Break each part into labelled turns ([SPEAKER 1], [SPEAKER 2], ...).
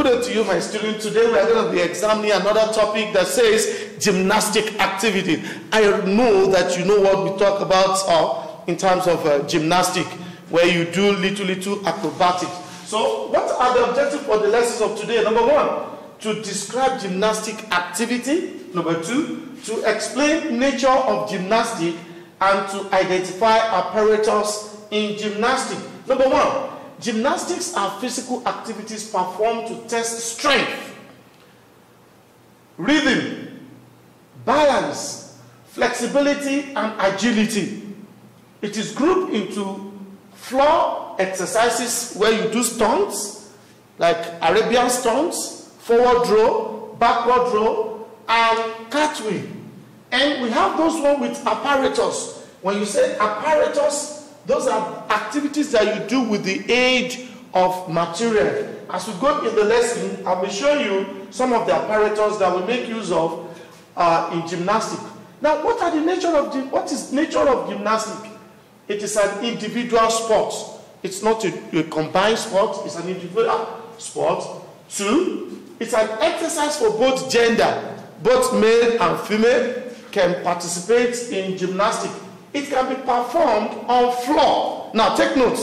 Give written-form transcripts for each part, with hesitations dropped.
[SPEAKER 1] Good day to you, my student. Today we are going to be examining another topic that says gymnastic activity. I know that you know what we talk about in terms of gymnastic, where you do little acrobatics. So what are the objectives for the lessons of today? Number one, to describe gymnastic activity. Number two, to explain nature of gymnastic and to identify apparatus in gymnastics. Number one, gymnastics are physical activities performed to test strength, rhythm, balance, flexibility, and agility. It is grouped into floor exercises where you do stunts, like Arabian stunts, forward row, backward row, and cartwheel. And we have those ones with apparatus. When you say apparatus, those are activities that you do with the aid of material. As we go in the lesson, I will show you some of the apparatus that we make use of in gymnastics. Now, what is nature of gymnastics? It is an individual sport. It's not a combined sport. It's an individual sport. Two, it's an exercise for both gender. Both male and female can participate in gymnastics. It can be performed on floor. Now take note,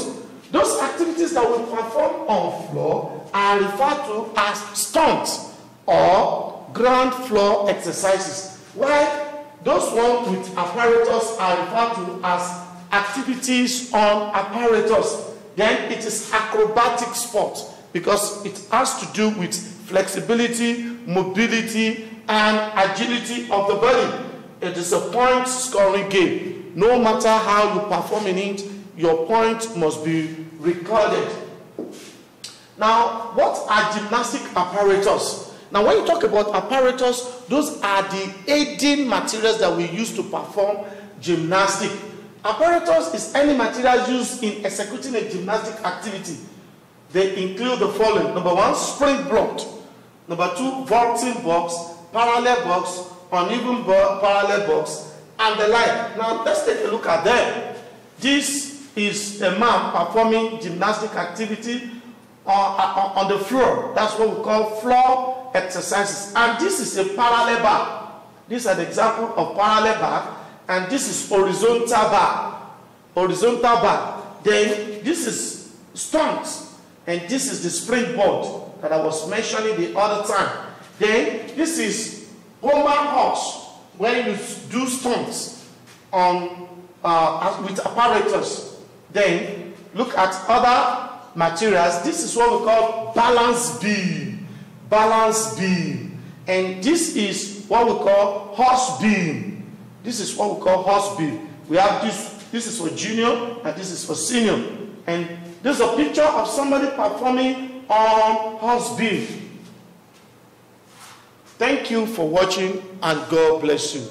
[SPEAKER 1] those activities that we perform on floor are referred to as stunts or ground floor exercises, while those ones with apparatus are referred to as activities on apparatus. Then it is acrobatic sport because it has to do with flexibility, mobility, and agility of the body. It is a point scoring game. No matter how you perform in it, your point must be recorded. Now, what are gymnastic apparatus? Now, when you talk about apparatus, those are the aiding materials that we use to perform gymnastics. Apparatus is any material used in executing a gymnastic activity. They include the following. Number one, springboard. Number two, vaulting box, parallel box, uneven parallel box, and the like. Now, let's take a look at them. This is a man performing gymnastic activity on the floor. That's what we call floor exercises. And this is a parallel bar. This is an example of parallel bar. And this is horizontal bar. Horizontal bar. Then this is stunts. And this is the springboard that I was mentioning the other time. Then this is Homer horse, where you do stunts on with apparatus. Then look at other materials. This is what we call balance beam. Balance beam. And this is what we call horse beam. This is what we call horse beam. We have this. This is for junior and this is for senior. And this is a picture of somebody performing on horse beam. Thank you for watching and God bless you.